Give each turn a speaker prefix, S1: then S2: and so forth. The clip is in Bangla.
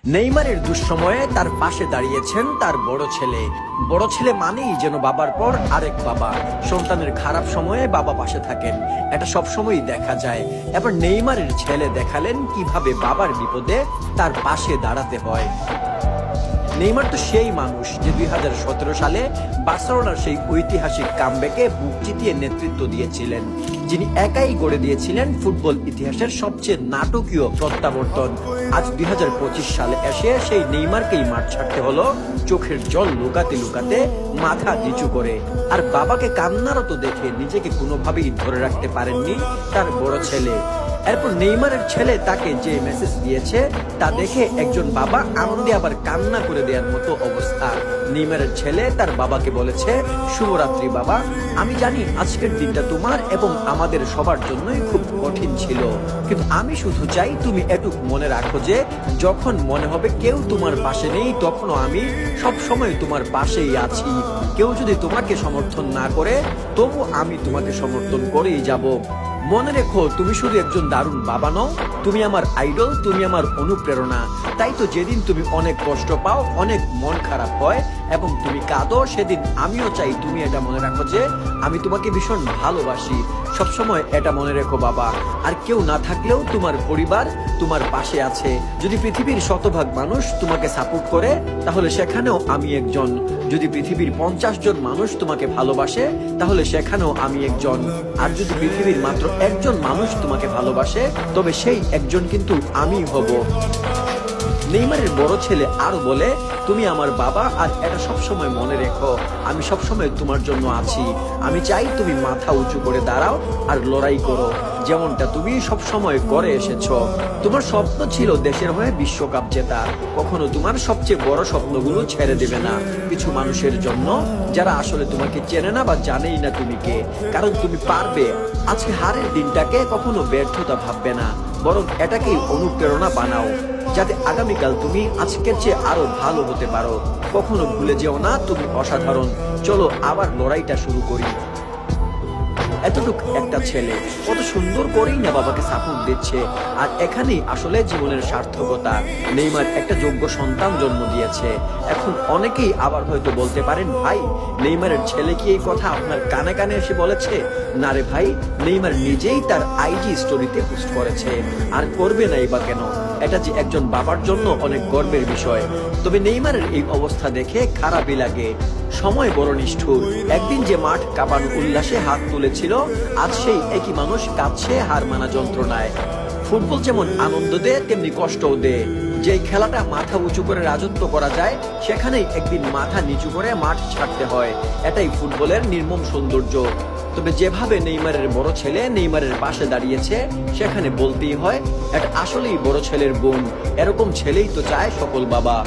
S1: নেইমারের দুঃসময়ে তার পাশে দাঁড়িয়েছেন তার বড় ছেলে। বড় ছেলে মানেই যেন বাবার পর আরেক বাবা। সন্তানের খারাপ সময়ে বাবা পাশে থাকেন, এটা সবসময়ই দেখা যায়। এবার নেইমারের ছেলে দেখালেন কিভাবে বাবার বিপদে তার পাশে দাঁড়াতে হয়। নেইমার তো সেই মানুষ যে 2017 সালে বার্সেলোনার সেই ঐতিহাসিক কামব্যাকে বুক চিতিয়ে নেতৃত্ব দিয়েছিলেন, যিনি একাই গড়ে দিয়েছিলেন ফুটবল ইতিহাসের সবচেয়ে নাটকীয় প্রত্যাবর্তন। আজ 2025 সালে এসে সেই নেইমারকেই মাঠ ছাড়তে হলো চোখের জল লুকাতে লুকাতে, মাথা নিচু করে। আর বাবাকে কান্নারত দেখে নিজেকে কোনোভাবেই ধরে রাখতে পারেননি তার বড় ছেলে। এরপর নেইমারের ছেলে তাকে যে মেসেজ দিয়েছে তা দেখে একজন বাবা আনন্দে আবার কান্না করে দেওয়ার মতো অবস্থা। নেইমারের ছেলে তার বাবাকে বলেছে, শুভরাত্রি বাবা, আমি জানি আজকের দিনটা তোমার এবং আমাদের সবার জন্যই খুব কঠিন ছিল, কিন্তু আমি শুধু চাই তুমি এটুকু মনে রাখো যে যখন মনে হবে কেউ তোমার পাশে নেই, তখনও আমি সব সময় তোমার পাশেই আছি। কেউ যদি তোমাকে সমর্থন না করে, তবু আমি তোমাকে সমর্থন করেই যাব। মনে রেখো, তুমি শুধু একজন দারুণ বাবা নও, তুমি আমার আইডল, তুমি আমার অনুপ্রেরণা। তাই তো যেদিন তুমি অনেক কষ্ট পাও, অনেক মন খারাপ হয় এবং তুমি কাঁদো, সেদিন আমিও চাই তুমি এটা মনে রাখো যে আমি তোমাকে ভীষণ ভালোবাসি। সবসময় এটা মনে রেখো বাবা। আর কেউ না থাকলেও তোমার পরিবার তোমার পাশে আছে। যদি পৃথিবীর শতভাগ মানুষ তোমাকে সাপোর্ট করে, তাহলে সেখানেও আমি একজন। যদি পৃথিবীর 50 জন মানুষ তোমাকে ভালোবাসে, তাহলে সেখানেও আমি একজন। আর যদি পৃথিবীর মাত্র একজন মানুষ তোমাকে ভালোবাসে, তবে সেই একজন কিন্তু আমিই হব। নেইমারের বড় ছেলে আরো বলে, তুমি আমার বাবা, আর এটা সবসময় মনে রেখো, আমি সবসময় তোমার জন্য আছি। আমি চাই তুমি মাথা উঁচু করে দাঁড়াও আর লড়াই করো, যেমনটা তুমি সবসময় করে এসেছো। তোমার স্বপ্ন ছিল দেশের হয়ে বিশ্বকাপ জেতা। কখনো তোমার সবচেয়ে বড় স্বপ্নগুলো ছেড়ে দেবে না কিছু মানুষের জন্য, যারা আসলে তোমাকে চেনে না বা জানেই না তুমি কে। কারণ তুমি পারবে। আজকে হারের দিনটাকে কখনো ব্যর্থতা ভাববে না, বরং এটাকেই অনুপ্রেরণা বানাও, যাতে আগামীকাল তুমি আজকের চেয়ে আরো ভালো হতে পারো। কখনো ভুলে যেও না তুমি অসাধারণ। চলো আবার লড়াইটা শুরু করি। এতটুক একটা ছেলে কত সুন্দর করেই না বাবাকে সাপোর্ট দিচ্ছে। আর এখানেই আসলে জীবনের সার্থকতা। নেইমার একটা যোগ্য সন্তান জন্ম দিয়েছে। এখন অনেকেই আবার হয়তো বলতে পারেন, ভাই নেইমারের ছেলে কি এই কথা আপনার কানে কানে এসে বলেছে? না রে ভাই, নেইমার নিজেই তার আইজি স্টোরিতে পোস্ট করেছে। আর করবে নাই বা কেন? এটা যে একজন বাবার জন্য অনেক গর্বের বিষয়। তবে নেইমারের এই অবস্থা দেখে খারাপই লাগে। সময় বড় নিষ্ঠুর। একদিন যে মাঠ কাঁপানো উল্লাসে হাত তুলেছিল, আজ সেই একই মানুষ কাঁদছে হার মানা যন্ত্রণায়। ফুটবল যেমন আনন্দ দেয়, তেমনি কষ্টও দেয়। যে খেলাটা মাথা উঁচু করে রাজত্ব করা যায়, সেখানেই একদিন মাথা নিচু করে মাঠ ছাড়তে হয়। এটাই ফুটবলের নির্মম সৌন্দর্য। তবে যেভাবে নেইমারের বড় ছেলে নেইমারের পাশে দাঁড়িয়েছে, সেখানে বলতেই হয় এটা আসলেই বড় ছেলের গুণ। এরকম ছেলেই তো চায় সকল বাবা।